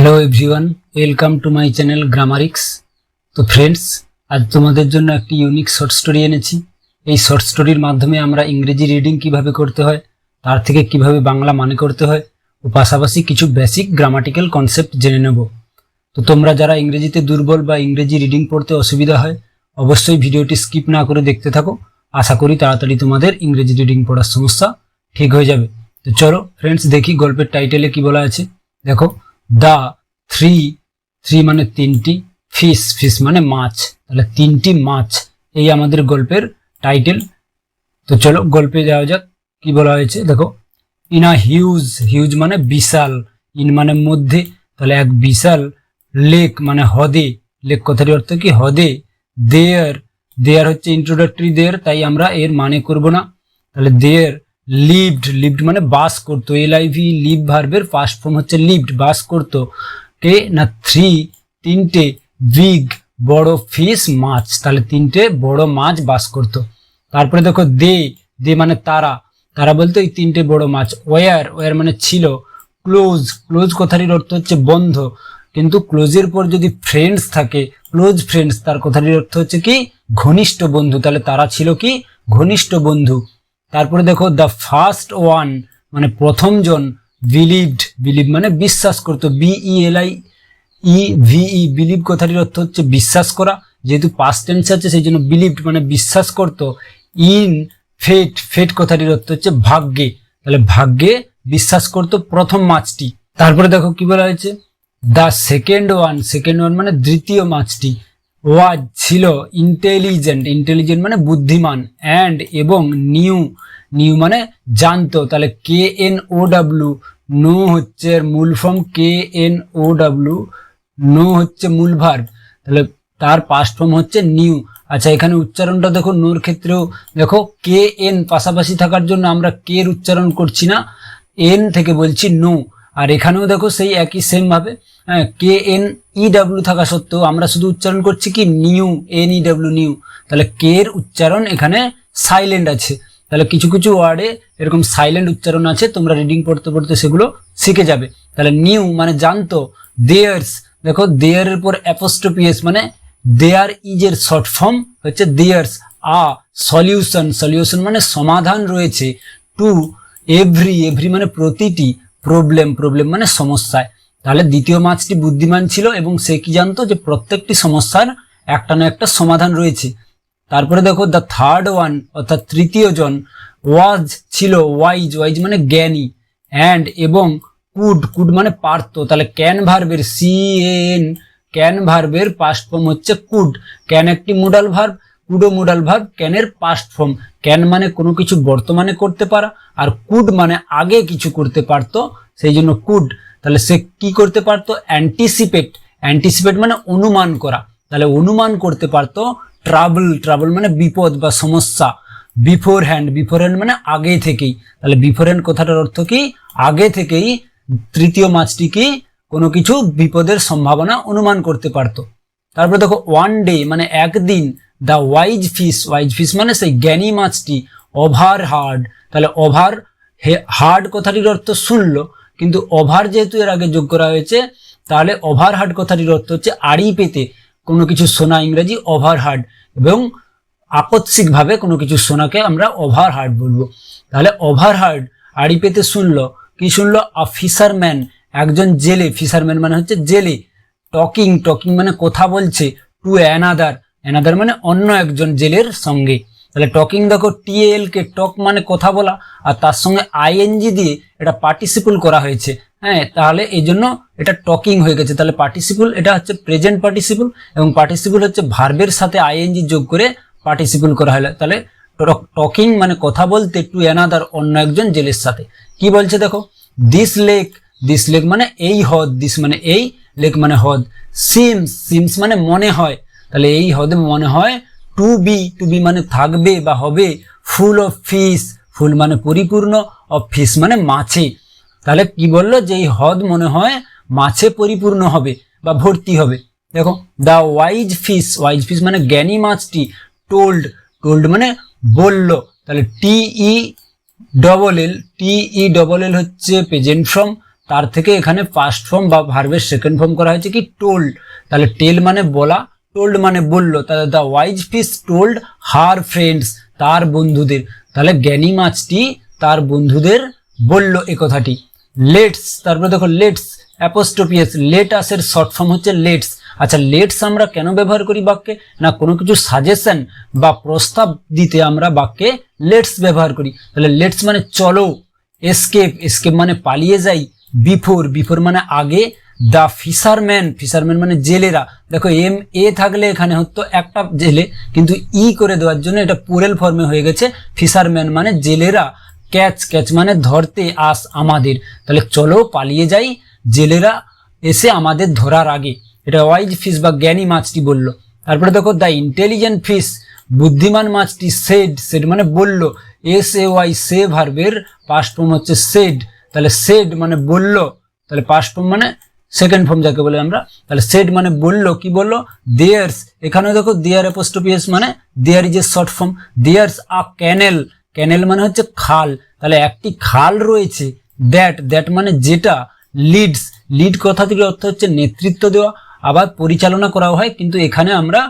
Hello everyone, welcome to my channel Grammarix. তো friends, আজ তোমাদের জন্য একটি ইউনিক শর্ট স্টোরি এনেছি। এই শর্ট স্টোরির মাধ্যমে আমরা ইংরেজি রিডিং কিভাবে করতে হয়, তার থেকে কিভাবে বাংলা মানে করতে হয় ও পাশাপাশি কিছু বেসিক গ্রামাটিক্যাল কনসেপ্ট জেনে নেব। তো তোমরা যারা ইংরেজিতে দুর্বল বা ইংরেজি রিডিং পড়তে অসুবিধা হয়, অবশ্যই ভিডিওটি স্কিপ না করে দেখতে থাকো। আশা করি তাড়াতাড়ি তোমাদের ইংরেজি রিডিং পড়ার সমস্যা ঠিক হয়ে যাবে। তো চলো ফ্রেন্ডস, দেখি গল্পের টাইটেলে কি বলা আছে। দেখো, দা থ্রি মানে তিনটি, ফিশ মানে মাছ, তাহলে তিনটি মাছ, এই আমাদের গল্পের টাইটেল। তো চলো গল্পে যাওয়া যাক। কি বলা হয়েছে দেখো, ইন আ হিউজ মানে বিশাল, ইন মানে মধ্যে, তাহলে এক বিশাল লেক মানে হ্রদে, লেক কথাটির অর্থ কি হ্রদে, দেয়ার হচ্ছে ইন্ট্রোডাক্টরি দেয়ার, তাই আমরা এর মানে করব না। তাহলে দেয়ার লিভড মানে বাস করতো, LIV লিভ ভার্বের ফার্স্ট ফর্ম হচ্ছে লিভড, বাস করতো। কে না তিনটে বিগ বড় ফিশ মাছ, তাহলে তিনটে বড় মাছ বাস করতো। তারপরে দেখো দে মানে তারা বলতে এই তিনটে বড় মাছ। ওয়ার মানে ছিল। ক্লোজ কথাটির অর্থ হচ্ছে বন্ধ, কিন্তু ক্লোজের পর যদি ফ্রেন্ডস থাকে, ক্লোজ ফ্রেন্ডস, তার কথাটির অর্থ হচ্ছে কি ঘনিষ্ঠ বন্ধু, তাহলে তারা ছিল কি ঘনিষ্ঠ বন্ধু। তারপরে দেখো দ্য ফার্স্ট ওয়ান মানে প্রথম জন, বিলিভ মানে বিশ্বাস করতো, BELIEVE, বিলিভ কথাটির অর্থ হচ্ছে বিশ্বাস করা, যেহেতু পাস্ট টেন্স আছে সেই জন্য বিলিভড মানে বিশ্বাস করতো। ইন ফেট কথাটির অর্থ হচ্ছে ভাগ্যে, তাহলে ভাগ্যে বিশ্বাস করতো প্রথম মাছটি। তারপরে দেখো কি বলা হয়েছে, দ্য সেকেন্ড ওয়ান মানে দ্বিতীয় মাছটি, ওয়াজ ছিল, ইন্টেলিজেন্ট মানে বুদ্ধিমান, অ্যান্ড এবং নিউ মানে জানতো, তাহলে KNOW, নো হচ্ছে মূল ফর্ম, KNOW, নো হচ্ছে মূল ভার্ব, তাহলে তার পাস্ট ফর্ম হচ্ছে নিউ। আচ্ছা, এখানে উচ্চারণটা দেখো, নোর ক্ষেত্রেও দেখো KN পাশাপাশি থাকার জন্য আমরা কে এর উচ্চারণ করছি না, এন থেকে বলছি নো। আর এখানেও দেখো সেই একই সেম ভাবে, হ্যাঁ, KNEW থাকা সত্ত্বেও আমরা শুধু উচ্চারণ করছি কি নিউ, NEW নিউ, তাহলে কে এর উচ্চারণ এখানে সাইলেন্ট আছে। তাহলে কিছু কিছু ওয়ার্ডে এরকম সাইলেন্ট উচ্চারণ আছে, তোমরা রিডিং পড়তে পড়তে সেগুলো শিখে যাবে। তাহলে নিউ মানে জানতো। দেয়ার্স, দেখো দেয়ারের পর অ্যাপোস্ট্রোফি মানে দেয়ার ইজ এর শর্ট ফর্ম হচ্ছে দেয়ার্স। সলিউশন মানে সমাধান রয়েছে। টু এভরি মানে প্রতিটি, প্রবলেম মানে সমস্যায়। তাহলে দ্বিতীয় মাছটি বুদ্ধিমান ছিল এবং সে কি জানতো যে প্রত্যেকটি সমস্যার একটা না একটা সমাধান রয়েছে। তারপরে দেখো দ্য থার্ড ওয়ান অর্থাৎ তৃতীয় জন, ওয়াজ ছিল, ওয়াইজ মানে জ্ঞানী, অ্যান্ড এবং কুড মানে পারতো, তাহলে ক্যান ভার্বের পাস্ট ফর্ম হচ্ছে কুড। ক্যান একটি মোডাল ভার্ব, কুডও মোডাল ভার্ব, ক্যানের পাস্ট ফর্ম। ক্যান মানে কোনো কিছু বর্তমানে করতে পারা, আর কুড মানে আগে কিছু করতে পারতো, সেই জন্য কুড। তাহলে সে কি করতে পারতো, অ্যান্টিসিপেট মানে অনুমান করা, তাহলে অনুমান করতে পারতো। ট্রাবল মানে বিপদ বা সমস্যা। বিফোর হ্যান্ড মানে আগে থেকেই, তাহলে বিফোর হ্যান্ড কথাটার অর্থ কি আগে থেকেই তৃতীয় মাছটি কি কোনো কিছু বিপদের সম্ভাবনা অনুমান করতে পারতো। তারপরে দেখো ওয়ান ডে মানে একদিন, দ্য ওয়াইজ ফিশ মানে সেই জ্ঞানী মাছটি, ওভার হার্ড, তাহলে ওভার হার্ড কথাটির অর্থ শুনলো, কিন্তু ওভার যেহেতু এর আগে যোগ করা হয়েছে, তাহলে ওভার হার্ড কথাটির অর্থ হচ্ছে আড়ি পেতে কোনো কিছু শোনা, ইংরেজি ওভার হার্ড, এবং আকস্মিক ভাবে কোনো কিছু শোনাকে আমরা ওভার হার্ড বলবো। তাহলে ওভার হার্ড আড়ি পেতে শুনলো, কি শুনলো, আ ফিশারম্যান একজন জেলে, ফিশারম্যান মানে হচ্ছে জেলে, টকিং মানে কথা বলছে, টু অ্যানাদার মানে অন্য একজন জেলের সঙ্গে। তাহলে টকিং দেখো TAL কে টক মানে কথা বলা, আর তার সঙ্গে ING দিয়ে এটা পার্টিসিপল করা হয়েছে, হ্যাঁ, তাহলে এই জন্য এটা টকিং হয়ে গেছে। তাহলে পার্টিসিপল এটা হচ্ছে প্রেজেন্ট পার্টিসিপল, এবং পার্টিসিপল হচ্ছে ভার্বের সাথে ING যোগ করে পার্টিসিপল করা হলো। তাহলে টকিং মানে কথা বলতে, টু অ্যানাদার অন্য একজন জেলের সাথে। কি বলছে দেখো, দিস লেক মানে এই হ্রদ, দিস মানে এই, লেক মানে হ্রদ। সিমস মানে মনে হয়, তাহলে এই হ্রদে মনে হয়। টু বি মানে থাকবে বা হবে। ফুল অফ ফিশ, ফুল মানে পরিপূর্ণ, অফ ফিশ মানে মাছে। তাহলে কি বললো, যে এই হ্রদ মনে হয় মাছে পরিপূর্ণ হবে বা ভর্তি হবে। দেখো দ্য ওয়াইজ ফিশ মানে জ্ঞানী মাছটি, টোল্ড মানে বলল, তাহলে TELL হচ্ছে প্রেজেন্ট ফর্ম, তার থেকে এখানে পাস্ট ফর্ম বা ভার্বের সেকেন্ড ফর্ম করা হয়েছে কি টোল্ড। তাহলে টেল মানে বলা, টোল্ড মানে বললো। তাহলে the wise fish told her friends, তার বন্ধুদের। তাহলে জ্ঞানী মাছটি তার বন্ধুদের বলল এ কথাটি। লেটস, তারপরে দেখো লেটস অ্যাপোস্ট্রোপিয়াস, লেট আসের শর্ট ফর্ম হচ্ছে লেটস। আচ্ছা লেটস আমরা কেন ব্যবহার করি বাক্যে? না কোনো কিছু সাজেশন বা প্রস্তাব দিতে আমরা বাক্যে লেটস ব্যবহার করি। তাহলে লেটস মানে চলো, এসকেপ, এসকেপ মানে পালিয়ে যাই, বিফোর, বিফোর মানে আগে, দ্য ফিশারম্যান, ফিশারম্যান মানে জেলেরা। দেখো এম এ থাকলে এখানে হতো একটা জেলে, কিন্তু ই করে দেওয়ার জন্য এটা প্লুরাল ফর্মে হয়ে গেছে ফিশারম্যান মানে জেলেরা। ক্যাচ, ক্যাচ মানে ধরতে, আস আমাদের। তাহলে চলো পালিয়ে যাই, জেলেরা এসে আমাদের ধরার আগে। এটা ওয়াইজ ফিশ বা জ্ঞানী মাছটি বলল। তারপরে দেখো দ্য ইন্টেলিজেন্ট ফিশ, বুদ্ধিমান মাছটি সেড, সেড মানে বলল, এস এ ওয়াই, সে ভার্বের পাস্ট ফর্ম হচ্ছে সেড। তাহলে সেড মানে বলল, তাহলে পাস্ট ফর্ম মানে সেকেন্ড ফর্ম যাকে বলে আমরা। তাহলে সেড মানে বলল, কি বললো? দেয়ার্স, এখানে দেখো দেয়ার অ্যাপোস্ট্রোফি মানে there is a short form. There's a canal, canal মানে হচ্ছে খাল। তাহলে একটি খাল রয়েছে। দ্যাট, দ্যাট মানে যেটা। লিডস, লিড কথা থেকে অর্থ হচ্ছে নেতৃত্ব দেওয়া, আবার পরিচালনা করা হয়, কিন্তু এখানে আমরা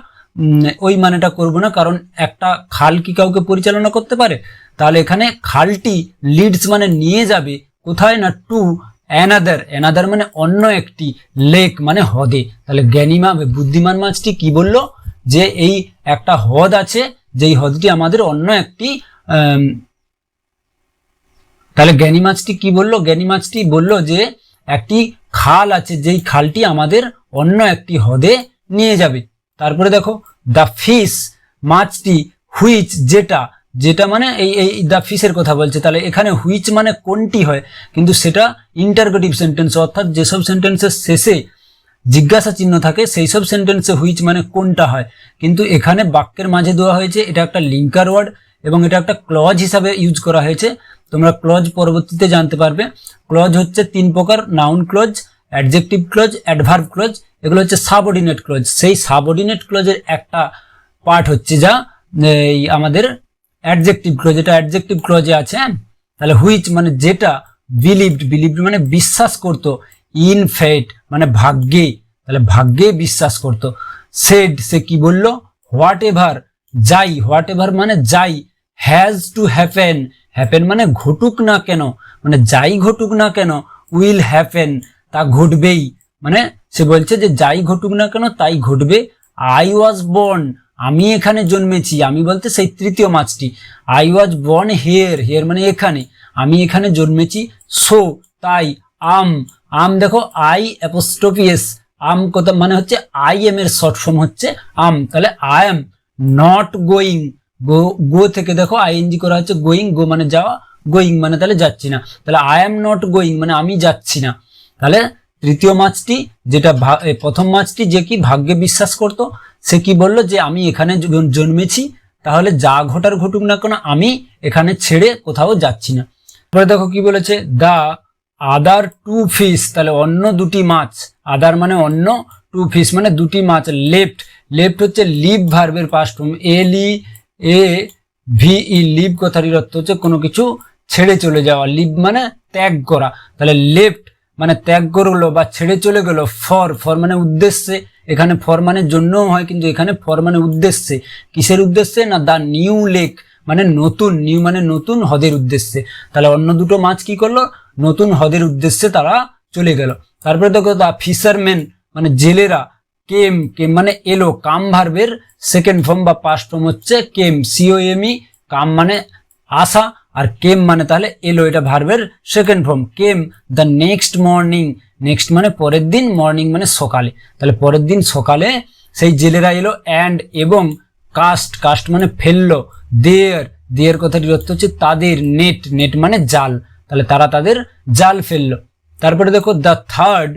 ওই মানেটা করব না, কারণ একটা খাল কি কাউকে পরিচালনা করতে পারে? তাহলে এখানে খালটি লিডস মানে নিয়ে যাবে কোথায়? না টু অ্যানাদার, অ্যানাদার মানে অন্য একটি, লেক মানে হ্রদে। তাহলে জ্ঞানী বুদ্ধিমান মাছটি কি বলল? যে এই একটা হ্রদ আছে, যেই হ্রদটি আমাদের অন্য একটি তাহলে জ্ঞানী মাছটি কি বলল? জ্ঞানী মাছটি বলল যে একটি খাল আছে, যেই খালটি আমাদের অন্য একটি হ্রদে নিয়ে যাবে। তারপরে দেখো দ্য ফিশ, মাছটি, হুইচ যেটা, যেটা মানে এই দ্য ফিশের কথা বলছে। তাহলে এখানে হুইচ মানে কোনটি হয়, কিন্তু সেটা ইন্টারগেটিভ সেন্টেন্স, অর্থাৎ যেসব সেন্টেন্সের শেষে জিজ্ঞাসা চিহ্ন থাকে সেই সব সেন্টেন্সে হুইচ মানে কোনটা হয়, কিন্তু এখানে বাক্যের মাঝে দেওয়া হয়েছে এটা একটা লিঙ্কার ওয়ার্ড এবং এটা একটা ক্লজ হিসাবে ইউজ করা হয়েছে। তোমরা ক্লজ পরবর্তীতে জানতে পারবে। ক্লজ হচ্ছে তিন প্রকার, noun clause, adjective clause, adverb clause. এগুলো হচ্ছে সাবঅর্ডিনেট ক্লজ। সেই সাবঅর্ডিনেট ক্লজের একটা পার্ট হচ্ছে যা এই আমাদের অ্যাডজেক্টিভ ক্লজ, এটা অ্যাডজেক্টিভ ক্লজে আছে। তাহলে হুইচ মানে যেটা, বিলিভড, বিলিভড মানে বিশ্বাস করত, ইন ফেট মানে ভাগ্যে, তাহলে ভাগ্যে বিশ্বাস করত। সেড, সে কি বলল? হোয়াট এভার, যাই, হোয়াট এভার মানে যাই, হ্যাজ টু হ্যাপেন, হ্যাপেন মানে ঘটুক না কেন, মানে যাই ঘটুক না কেন, উইল হ্যাপেন তা ঘটবেই, মানে সে বলছে যে যাই ঘটুক না কেন তাই ঘটবে। আই ওয়াজ বর্ন, আমি এখানে জন্মেছি, আমি বলতে সেই তৃতীয় মাছটি। I was born here, here মানে এখানে, আমি এখানে জন্মেছি। সো তাই, আম, আম দেখো আই অ্যাপোস্ট্রোফি এস, আম কথা মানে হচ্ছে আই এম এর শর্ট ফর্ম হচ্ছে আম। তাহলে আই এম নট গোয়িং, গো, গো থেকে দেখো আইএনজি করা হচ্ছে গোয়িং, গো মানে যাওয়া, গোয়িং মানে তাহলে যাচ্ছি না। তাহলে আই এম নট গোয়িং মানে আমি যাচ্ছি না। তাহলে তৃতীয় মাছটি যেটা প্রথম মাছটি যে কি ভাগ্যে বিশ্বাস করত, সে কি বলল? যে আমি এখানে জন্মেছি, তাহলে যা ঘটার ঘটুক না কেন আমি এখানে ছেড়ে কোথাও যাচ্ছি না। পরে দেখো কি বলেছে, দা আদার টু ফিশ, তাহলে অন্য দুটি মাছ, আদার মানে অন্য, টু ফিশ মানে দুটি মাছ। লেফট, লেফট হচ্ছে লিভ ভার্বের পাস্ট ফর্ম, LEAVE, লিভ কথাটির অর্থ হচ্ছে কোনো কিছু ছেড়ে চলে যাওয়া, লিভ মানে ত্যাগ করা। তাহলে লেফট মানে ত্যাগ করলো বা ছেড়ে চলে গেল। ফর, ফর মানে উদ্দেশ্যে, এখানে ফর মানে জন্যও হয়, কিন্তু এখানে ফর মানে উদ্দেশ্যে। কিসের উদ্দেশ্যে? না দ্য নিউ লেক মানে নতুন, নিউ মানে নতুন, হ্রদের উদ্দেশ্যে। তাহলে অন্য দুটো মাছ কি করলো? নতুন হ্রদের উদ্দেশ্যে তারা চলে গেল। তারপরে দেখো দ্য ফিশারম্যান মানে জেলেরা। কেম, কেম মানে এলো, কাম ভার্বের সেকেন্ড ফর্ম বা পাস্ট ফর্ম হচ্ছে কেম, COME, কাম মানে আসা, আর কেম মানে তাহলে এলো, এটা ভার্বের second form. Came the next morning, next মানে পরের দিন, মর্নিং মানে সকালে, তাহলে পরের দিন সকালে সেই জেলেরা এলো। অ্যান্ড এবং কাস্ট, কাস্ট মানে ফেললো। দেয়ার, দেয়ার কথাটির অর্থ হচ্ছে তাদের। নেট, নেট মানে জাল, তাহলে তারা তাদের জাল ফেললো। তারপরে দেখো দ্য থার্ড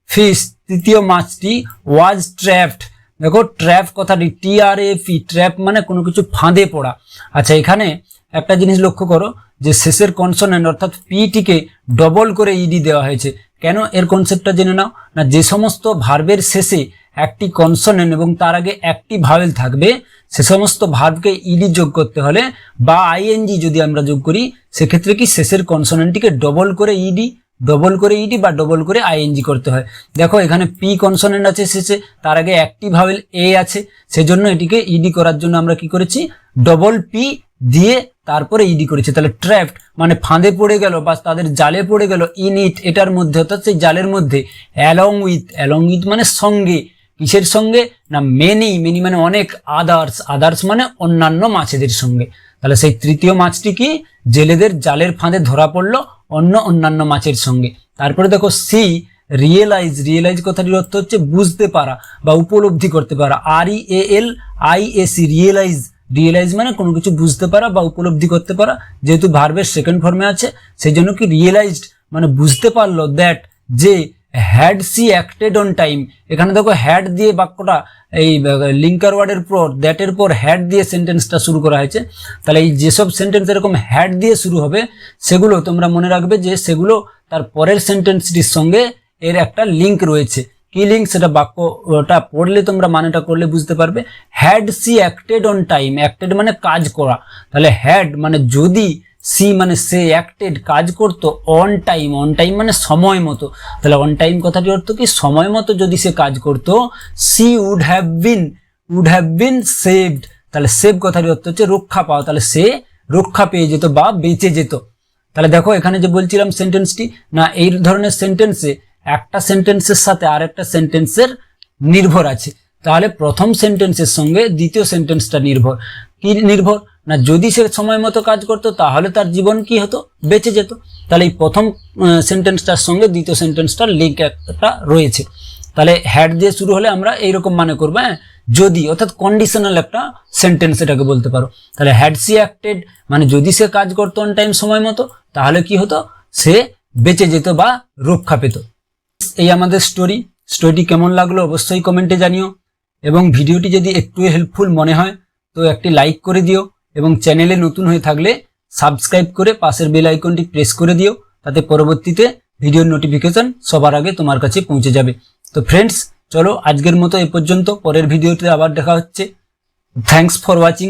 ফিশ, তৃতীয় মাছটি, ওয়াজ ট্র্যাপড, দেখো ট্র্যাপ কথাটি TRAP, ট্র্যাপ মানে কোনো কিছু ফাঁদে পড়া। আচ্ছা এখানে একটা জিনিস লক্ষ্য করো যে শেষের কনসোনেন্ট অর্থাৎ পিটিকে ডবল করে ইডি দেওয়া হয়েছে। কেন? এর কনসেপ্টটা জেনে নাও। না যে সমস্ত ভার্বের শেষে একটি কনসোনেন্ট এবং তার আগে একটি ভাওয়েল থাকবে, সে সমস্ত ভার্বকে ইডি যোগ করতে হলে বা ING যদি আমরা যোগ করি, সেক্ষেত্রে কি শেষের কনসোনেন্টটিকে ডবল করে ইডি ডবল করে ইডি বা ডবল করে আইএনজি করতে হয়। দেখো এখানে পি কনসোনেন্ট আছে শেষে, তার আগে অ্যাক্টিভ ভাওয়েল এ আছে, সেজন্য এটিকে ইডি করার জন্য আমরা কি করেছি, ডবল পি দিয়ে তারপরে ইডি করেছি। তাহলে ট্র্যাপড মানে ফাঁদে পড়ে গেল বা তাদের জালে পড়ে গেল, ইন ইট এটার মধ্যে, অর্থাৎ সেই জালের মধ্যে, অ্যালং উইথ মানে সঙ্গে, কিসের সঙ্গে না মেনি মানে অনেক, আদার্স মানে অন্যান্য মাছেদের সঙ্গে। তাহলে সেই তৃতীয় মাছটি কি, জেলেদের জালের ফাঁদে ধরা পড়লো অন্যান্য মাছের সঙ্গে। তারপরে দেখো সি রিয়েলাইজ কথাটির অর্থ হচ্ছে বুঝতে পারা বা উপলব্ধি করতে পারা, REALIAC রিয়েলাইজ মানে কোনো কিছু বুঝতে পারা বা উপলব্ধি করতে পারা। যেহেতু ভার্বের সেকেন্ড ফর্মে আছে সেই জন্য কি রিয়েলাইজড মানে বুঝতে পারলো, দ্যাট যে had she acted on time. এখানে দেখো হ্যাড দিয়ে বাক্যটা, এই লিঙ্কার ওয়ার্ডের পর দ্যাটের পর হ্যাড দিয়ে সেন্টেন্সটা শুরু করা হয়েছে। তাহলে এই যেসব সেন্টেন্স এরকম হ্যাড দিয়ে শুরু হবে সেগুলো তোমরা মনে রাখবে যে সেগুলো তার পরের সেন্টেন্সটির সঙ্গে এর একটা লিঙ্ক রয়েছে। কি লিঙ্ক, সেটা বাক্যটা পড়লে তোমরা মানেটা করলে বুঝতে পারবে। Had she acted on time, acted মানে কাজ করা, তাহলে হ্যাড মানে যদি, সি মানে সে, অ্যাক্টেড কাজ করতো, অন টাইম মানে সময় মতো। তাহলে অন টাইম কথাটির অর্থ কি, সময় মতো যদি সে কাজ করতো, she would have been saved. তাহলে সেভ কথাটির অর্থ হচ্ছে রক্ষা পাওয়া, তাহলে সে রক্ষা পেয়ে যেত বা বেঁচে যেত। তাহলে দেখো এখানে যে বলছিলাম সেন্টেন্সটি, না এই ধরনের সেন্টেন্সে একটা সেন্টেন্সের সাথে আর একটা সেন্টেন্সের নির্ভর আছে। তাহলে প্রথম সেন্টেন্সের সঙ্গে দ্বিতীয় সেন্টেন্সটা নির্ভর। কি নির্ভর না, যদি সে সময় মতো কাজ করতো তাহলে তার জীবন কি হতো, বেঁচে যেত। তাহলে এই প্রথম সেন্টেন্সটার সঙ্গে দ্বিতীয় সেন্টেন্সটার লিঙ্ক একটা রয়েছে। তাহলে হ্যাড দিয়ে শুরু হলে আমরা এইরকম মানে করবো, হ্যাঁ যদি, অর্থাৎ কন্ডিশনাল একটা সেন্টেন্স এটাকে বলতে পারো। তাহলে হ্যাড সি অ্যাক্টেড মানে যদি সে কাজ করতো অন টাইম সময় মতো, তাহলে কি হতো, সে বেঁচে যেত বা রক্ষা পেত। এই আমাদের স্টোরিটি কেমন লাগলো অবশ্যই কমেন্টে জানিও, এবং ভিডিওটি যদি একটু হেল্পফুল মনে হয় তো একটি লাইক করে দিও, এবং চ্যানেলে নতুন হয়ে থাকলে সাবস্ক্রাইব করে পাশের বেল আইকনটি প্রেস করে দিও, তাতে পরবর্তীতে ভিডিওর নোটিফিকেশন সবার আগে তোমার কাছে পৌঁছে যাবে। তো ফ্রেন্ডস চলো আজকের মতো এ পর্যন্ত, পরের ভিডিওতে আবার দেখা হচ্ছে। Thanks for watching.